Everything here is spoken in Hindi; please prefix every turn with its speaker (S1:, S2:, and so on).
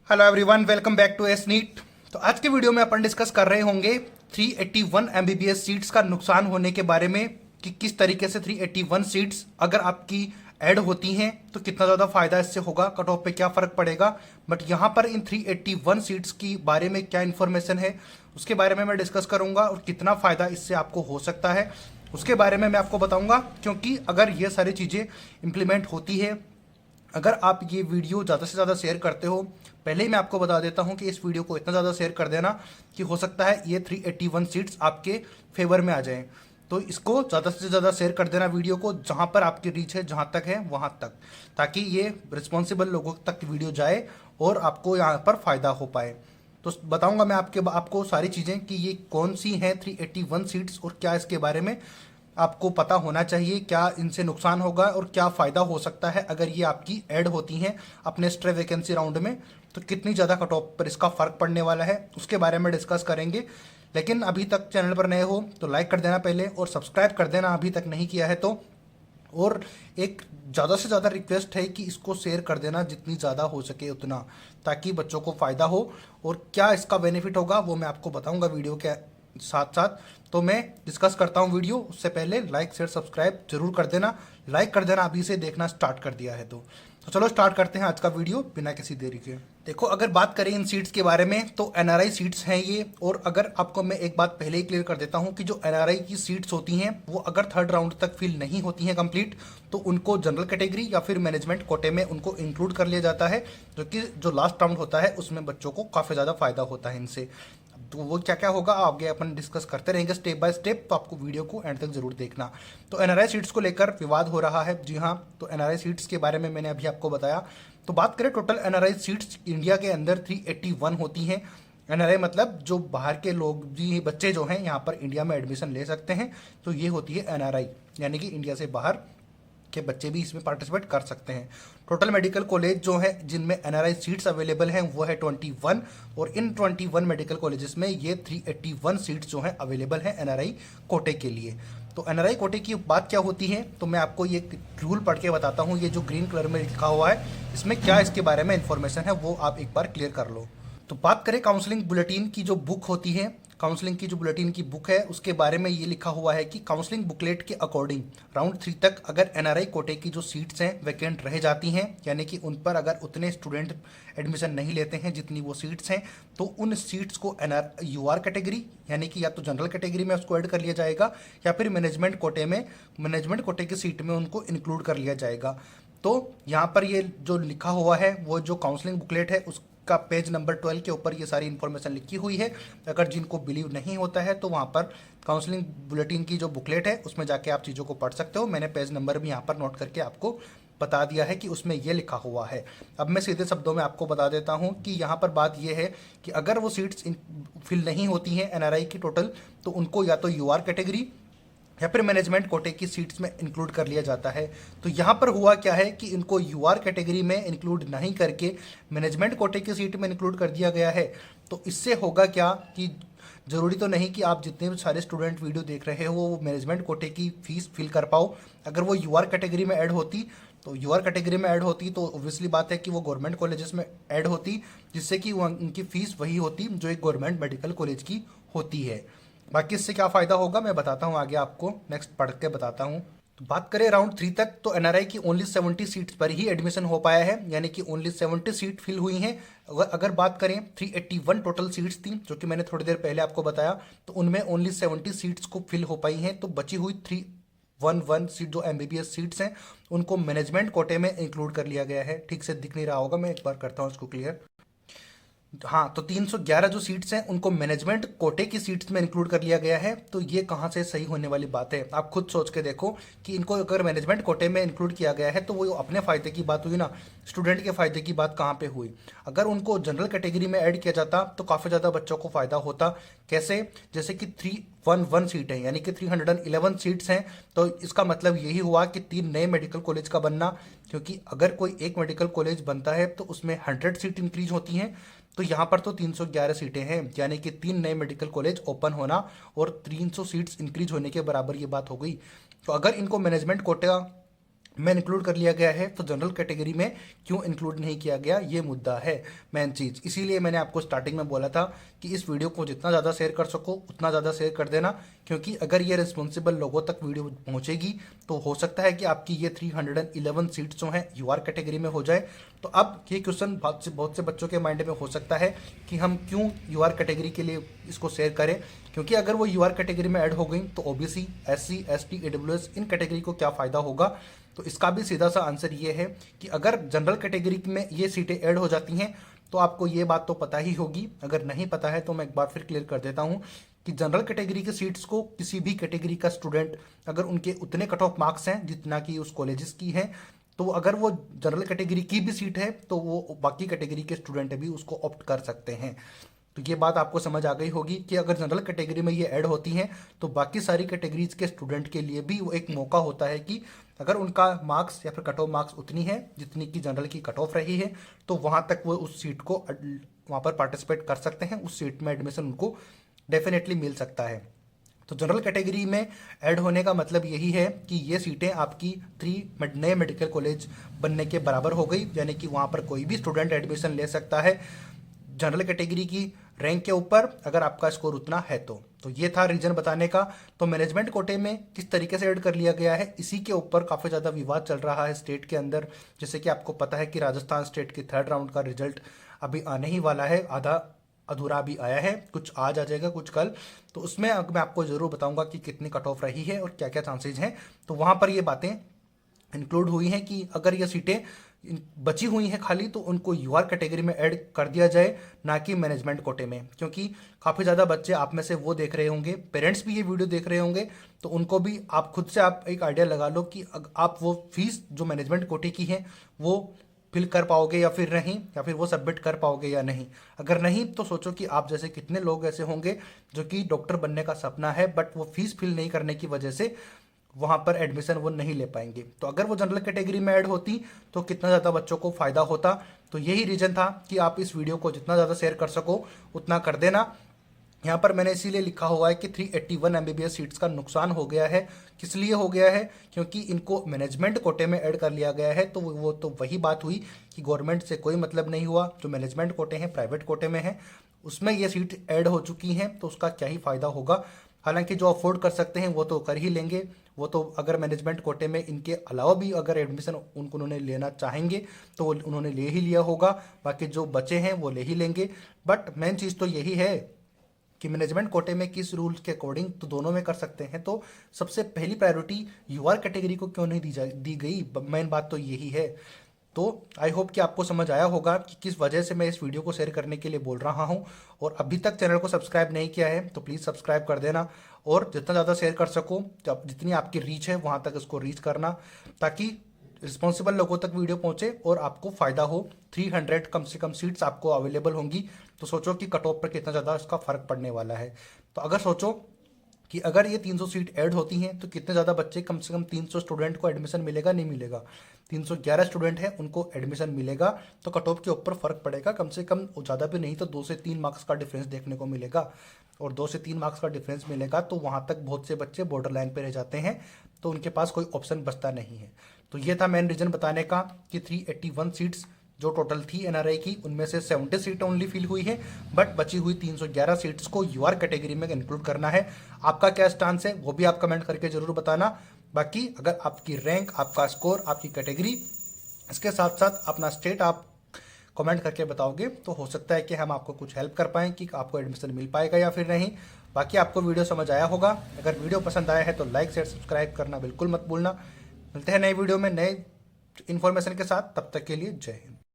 S1: Hello everyone, welcome back to S NEET. तो आज के वीडियो में अपन डिस्कस कर रहे होंगे 381 एमबीबीएस सीट्स का नुकसान होने के बारे में कि किस तरीके से 381 सीट्स अगर आपकी ऐड होती हैं तो कितना ज़्यादा फायदा इससे होगा, कट ऑफ पे क्या फ़र्क पड़ेगा। बट यहाँ पर इन 381 सीट्स की बारे में क्या इन्फॉर्मेशन है उसके बारे में मैं डिस्कस करूँगा और कितना फ़ायदा इससे आपको हो सकता है उसके बारे में मैं आपको बताऊँगा। क्योंकि अगर ये सारी चीज़ें इम्प्लीमेंट होती है, अगर आप ये वीडियो ज़्यादा से ज़्यादा शेयर करते हो, पहले ही मैं आपको बता देता हूँ कि इस वीडियो को इतना ज़्यादा शेयर कर देना कि हो सकता है ये 381 सीट्स आपके फेवर में आ जाएं। तो इसको ज़्यादा से ज़्यादा शेयर कर देना वीडियो को, जहाँ पर आपकी रीच है, जहाँ तक है वहाँ तक, ताकि ये रिस्पॉन्सिबल लोगों तक वीडियो जाए और आपको यहाँ पर फ़ायदा हो पाए। तो बताऊंगा मैं आपको सारी चीज़ें कि ये कौन सी हैं 381 सीट्स और क्या इसके बारे में आपको पता होना चाहिए, क्या इनसे नुकसान होगा और क्या फ़ायदा हो सकता है अगर ये आपकी ऐड होती हैं अपने स्ट्रे वैकेंसी राउंड में, तो कितनी ज़्यादा कट ऑफ पर इसका फ़र्क पड़ने वाला है उसके बारे में डिस्कस करेंगे। लेकिन अभी तक चैनल पर नए हो तो लाइक कर देना पहले और सब्सक्राइब कर देना अभी तक नहीं किया है तो। और एक ज़्यादा से ज़्यादा रिक्वेस्ट है कि इसको शेयर कर देना जितनी ज़्यादा हो सके उतना, ताकि बच्चों को फ़ायदा हो। और क्या इसका बेनिफिट होगा वो मैं आपको बताऊंगा वीडियो के साथ साथ। तो मैं डिस्कस करता हूं वीडियो, उससे पहले लाइक शेयर सब्सक्राइब जरूर कर देना। लाइक कर देना अभी से देखना स्टार्ट कर दिया है तो चलो स्टार्ट करते हैं आज का वीडियो बिना किसी देरी के। देखो, अगर बात करें इन सीट्स के बारे में तो एनआरआई सीट्स हैं ये। और अगर आपको मैं एक बात पहले ही क्लियर कर देता हूं कि जो एनआरआई की सीट्स होती हैं वो अगर थर्ड राउंड तक फिल नहीं होती हैं कंप्लीट, तो उनको जनरल कैटेगरी या फिर मैनेजमेंट कोटे में उनको इंक्लूड कर लिया जाता है, जो कि जो लास्ट राउंड होता है उसमें बच्चों को काफ़ी ज़्यादा फायदा होता है इनसे। तो वो क्या क्या होगा आगे अपन डिस्कस करते रहेंगे स्टेप बाय स्टेप, तो आपको वीडियो को एंड तक जरूर देखना। तो एनआरआई सीट्स को लेकर विवाद हो रहा है, जी हाँ। तो एनआरआई सीट्स के बारे में मैंने अभी आपको बताया। तो बात करें टोटल एनआरआई सीट्स इंडिया के अंदर 381 होती हैं। एनआरआई मतलब जो बाहर के लोग जी बच्चे जो हैं यहाँ पर इंडिया में एडमिशन ले सकते हैं, तो ये होती है एनआरआई, यानी कि इंडिया से बाहर के बच्चे भी इसमें पार्टिसिपेट कर सकते हैं। टोटल मेडिकल कॉलेज जो है जिनमें एनआरआई सीट्स अवेलेबल हैं वो है 21। और इन 21 मेडिकल कॉलेजेस में ये 381 सीट्स जो हैं अवेलेबल हैं एनआरआई कोटे के लिए। तो एनआरआई कोटे की बात क्या होती है, तो मैं आपको ये रूल पढ़ के बताता हूँ। ये जो ग्रीन कलर में लिखा हुआ है इसमें क्या इसके बारे में इंफॉर्मेशन है वो आप एक बार क्लियर कर लो। तो बात करें काउंसलिंग बुलेटिन की जो बुक होती है, काउंसलिंग की जो बुलेटिन की बुक है उसके बारे में ये लिखा हुआ है कि काउंसलिंग बुकलेट के अकॉर्डिंग राउंड 3 तक अगर एनआरआई कोटे की जो सीट्स हैं वैकेंट रह जाती हैं, यानी कि उन पर अगर उतने स्टूडेंट एडमिशन नहीं लेते हैं जितनी वो सीट्स हैं, तो उन सीट्स को यूआर कैटेगरी यानी कि या तो जनरल कैटेगरी में उसको ऐड कर लिया जाएगा या फिर मैनेजमेंट कोटे में, मैनेजमेंट कोटे की सीट में उनको इंक्लूड कर लिया जाएगा। तो यहाँ पर ये जो लिखा हुआ है वो जो काउंसलिंग बुकलेट है उस का पेज नंबर 12 के ऊपर ये सारी इन्फॉर्मेशन लिखी हुई है। अगर जिनको बिलीव नहीं होता है तो वहाँ पर काउंसलिंग बुलेटिन की जो बुकलेट है उसमें जाके आप चीज़ों को पढ़ सकते हो। मैंने पेज नंबर भी यहाँ पर नोट करके आपको बता दिया है कि उसमें ये लिखा हुआ है। अब मैं सीधे शब्दों में आपको बता देता हूँ कि यहाँ पर बात यह है कि अगर वो सीट्स फिल नहीं होती हैं एनआरआई की टोटल, तो उनको या तो यूआर कैटेगरी या फिर मैनेजमेंट कोटे की सीट्स में इंक्लूड कर लिया जाता है। तो यहाँ पर हुआ क्या है कि इनको यूआर कैटेगरी में इंक्लूड नहीं करके मैनेजमेंट कोटे की सीट में इंक्लूड कर दिया गया है। तो इससे होगा क्या कि ज़रूरी तो नहीं कि आप जितने भी सारे स्टूडेंट वीडियो देख रहे हो वो मैनेजमेंट कोटे की फीस फिल कर पाओ। अगर वो यूआर कैटेगरी में ऐड होती तो ऑब्वियसली बात है कि वो गवर्नमेंट कॉलेजेस में ऐड होती, जिससे कि उनकी फ़ीस वही होती जो एक गवर्नमेंट मेडिकल कॉलेज की होती है। बाकी इससे क्या फ़ायदा होगा मैं बताता हूँ आगे, आपको नेक्स्ट पढ़ के बताता हूँ। तो बात करें राउंड 3 तक तो एनआरआई की ओनली 70 सीट्स पर ही एडमिशन हो पाया है, यानी कि ओनली 70 सीट फिल हुई हैं। अगर बात करें 381 टोटल सीट्स थी जो कि मैंने थोड़ी देर पहले आपको बताया, तो उनमें ओनली 70 सीट्स को फिल हो पाई हैं। तो बची हुई 311 सीट जो एमबीबीएस सीट्स हैं उनको मैनेजमेंट कोटे में इंक्लूड कर लिया गया है। ठीक से दिख नहीं रहा होगा, मैं एक बार करता हूँ इसको क्लियर। हाँ, तो 311 जो सीट्स हैं उनको मैनेजमेंट कोटे की सीट्स में इंक्लूड कर लिया गया है। तो ये कहाँ से सही होने वाली बात है, आप खुद सोच के देखो कि इनको अगर मैनेजमेंट कोटे में इंक्लूड किया गया है तो वो अपने फ़ायदे की बात हुई ना, स्टूडेंट के फ़ायदे की बात कहाँ पे हुई। अगर उनको जनरल कैटेगरी में ऐड किया जाता तो काफ़ी ज़्यादा बच्चों को फ़ायदा होता। कैसे, जैसे कि 311 सीट है यानी कि 311 सीट्स हैं, तो इसका मतलब यही हुआ कि 3 नए मेडिकल कॉलेज का बनना, क्योंकि अगर कोई एक मेडिकल कॉलेज बनता है तो उसमें 100 सीट इंक्रीज होती हैं। तो यहाँ पर तो 311 सीटें हैं, यानी कि 3 नए मेडिकल कॉलेज ओपन होना और 300 सीट्स इंक्रीज होने के बराबर ये बात हो गई। तो अगर इनको मैनेजमेंट कोटा में इंक्लूड कर लिया गया है, तो जनरल कैटेगरी में क्यों इंक्लूड नहीं किया गया, ये मुद्दा है मेन चीज़। इसीलिए मैंने आपको स्टार्टिंग में बोला था कि इस वीडियो को जितना ज़्यादा शेयर कर सको उतना ज़्यादा शेयर कर देना, क्योंकि अगर ये रिस्पॉन्सिबल लोगों तक वीडियो पहुंचेगी तो हो सकता है कि आपकी ये 311 सीट्स जो हैं यूआर कैटेगरी में हो जाए। तो अब ये क्वेश्चन बहुत से बच्चों के माइंड में हो सकता है कि हम क्यों यूआर कैटेगरी के लिए इसको शेयर करें, क्योंकि अगर वो यूआर कैटेगरी में ऐड हो गई तो ओबीसी, एससी, एसटी, ईडब्ल्यूएस इन कैटेगरी को क्या फ़ायदा होगा। तो इसका भी सीधा सा आंसर ये है कि अगर जनरल कैटेगरी में ये सीटें ऐड हो जाती हैं तो आपको ये बात तो पता ही होगी, अगर नहीं पता है तो मैं एक बार फिर क्लियर कर देता हूँ कि जनरल कैटेगरी के सीट्स को किसी भी कैटेगरी का स्टूडेंट अगर उनके उतने कट ऑफ मार्क्स हैं जितना कि उस कॉलेजेस की हैं, तो अगर वो जनरल कैटेगरी की भी सीट है तो वो बाकी कैटेगरी के स्टूडेंट भी उसको ऑप्ट कर सकते हैं। तो ये बात आपको समझ आ गई होगी कि अगर जनरल कैटेगरी में ये ऐड होती हैं तो बाकी सारी कैटेगरीज के स्टूडेंट के लिए भी वो एक मौका होता है कि अगर उनका मार्क्स या फिर कट ऑफ मार्क्स उतनी है जितनी की जनरल की कट ऑफ रही है तो वहाँ तक वो उस सीट को वहाँ पर पार्टिसिपेट कर सकते हैं, उस सीट में एडमिशन उनको डेफिनेटली मिल सकता है। तो जनरल कैटेगरी में ऐड होने का मतलब यही है कि ये सीटें आपकी 3 नए मेडिकल कॉलेज बनने के बराबर हो गई, यानी कि वहाँ पर कोई भी स्टूडेंट एडमिशन ले सकता है जनरल कैटेगरी की रैंक के ऊपर अगर आपका स्कोर उतना है तो ये था रीजन बताने का। तो मैनेजमेंट कोटे में किस तरीके से ऐड कर लिया गया है इसी के ऊपर काफ़ी ज़्यादा विवाद चल रहा है स्टेट के अंदर। जैसे कि आपको पता है कि राजस्थान स्टेट की 3rd राउंड का रिजल्ट अभी आने ही वाला है, आधा अधूरा भी आया है, कुछ आज आ जाएगा कुछ कल। तो उसमें मैं आपको ज़रूर बताऊंगा कि कितनी कट ऑफ रही है और क्या क्या चांसेज हैं। तो वहाँ पर ये बातें इंक्लूड हुई हैं कि अगर ये सीटें बची हुई हैं खाली तो उनको यूआर कैटेगरी में ऐड कर दिया जाए, ना कि मैनेजमेंट कोटे में। क्योंकि काफ़ी ज़्यादा बच्चे आप में से वो देख रहे होंगे, पेरेंट्स भी ये वीडियो देख रहे होंगे, तो उनको भी आप खुद से आप एक आइडिया लगा लो कि आप वो फीस जो मैनेजमेंट कोटे की है वो फिल कर पाओगे या फिर नहीं, या फिर वो सबमिट कर पाओगे या नहीं। अगर नहीं तो सोचो कि आप जैसे कितने लोग ऐसे होंगे जो कि डॉक्टर बनने का सपना है बट वो फीस फिल नहीं करने की वजह से वहाँ पर एडमिशन वो नहीं ले पाएंगे। तो अगर वो जनरल कैटेगरी में ऐड होती तो कितना ज़्यादा बच्चों को फ़ायदा होता। तो यही रीज़न था कि आप इस वीडियो को जितना ज़्यादा शेयर कर सको उतना कर देना। यहाँ पर मैंने इसीलिए लिखा हुआ है कि 381 एमबीबीएस सीट्स का नुकसान हो गया है। किस लिए हो गया है, क्योंकि इनको मैनेजमेंट कोटे में ऐड कर लिया गया है। तो वो तो वही बात हुई कि गवर्नमेंट से कोई मतलब नहीं हुआ, जो मैनेजमेंट कोटे हैं प्राइवेट कोटे में हैं उसमें ये सीट ऐड हो चुकी हैं तो उसका क्या ही फ़ायदा होगा। हालांकि जो अफोर्ड कर सकते हैं वो तो कर ही लेंगे, वो तो अगर मैनेजमेंट कोटे में इनके अलावा भी अगर एडमिशन उन्होंने लेना चाहेंगे तो उन्होंने ले ही लिया होगा, बाकी जो बचे हैं वो ले ही लेंगे। बट मेन चीज़ तो यही है कि मैनेजमेंट कोटे में किस रूल्स के अकॉर्डिंग तो दोनों में कर सकते हैं। तो सबसे पहली प्रायोरिटी यूआर कैटेगरी को क्यों नहीं दी गई, मेन बात तो यही है। तो आई होप कि आपको समझ आया होगा कि किस वजह से मैं इस वीडियो को शेयर करने के लिए बोल रहा हूं। और अभी तक चैनल को सब्सक्राइब नहीं किया है तो प्लीज़ सब्सक्राइब कर देना और जितना ज़्यादा शेयर कर सको, जितनी आपकी रीच है वहाँ तक इसको रीच करना, ताकि रिस्पॉन्सिबल लोगों तक वीडियो पहुँचे और आपको फ़ायदा हो। 300 कम से कम सीट्स आपको अवेलेबल होंगी, तो सोचो कि कट ऑफ पर कितना ज़्यादा इसका फ़र्क पड़ने वाला है। तो अगर सोचो कि अगर ये 300 सीट ऐड होती हैं तो कितने ज़्यादा बच्चे, कम से कम 300 स्टूडेंट को एडमिशन मिलेगा, नहीं मिलेगा। 311 स्टूडेंट हैं उनको एडमिशन मिलेगा, तो कट ऑफ के ऊपर फ़र्क पड़ेगा, कम से कम ज़्यादा भी नहीं तो 2 से 3 मार्क्स का डिफरेंस देखने को मिलेगा। और 2 से 3 मार्क्स का डिफरेंस मिलेगा तो वहाँ तक बहुत से बच्चे बॉर्डर लाइन पर रह जाते हैं, तो उनके पास कोई ऑप्शन बचता नहीं है। तो ये था मेन रीज़न बताने का कि 381 सीट्स जो टोटल थी एनआरआई की उनमें से 70 सीट ओनली फिल हुई है, बट बची हुई 311 सीट्स को यूआर कैटेगरी में इंक्लूड करना है। आपका क्या स्टांस है वो भी आप कमेंट करके जरूर बताना। बाकी अगर आपकी रैंक, आपका स्कोर, आपकी कैटेगरी, इसके साथ साथ अपना स्टेट आप कमेंट करके बताओगे तो हो सकता है कि हम आपको कुछ हेल्प कर पाएँ कि आपको एडमिशन मिल पाएगा या फिर नहीं। बाकी आपको वीडियो समझ आया होगा, अगर वीडियो पसंद आया है तो लाइक शेयर सब्सक्राइब करना बिल्कुल मत भूलना। मिलते हैं नए वीडियो में नए इन्फॉर्मेशन के साथ, तब तक के लिए जय हिंद।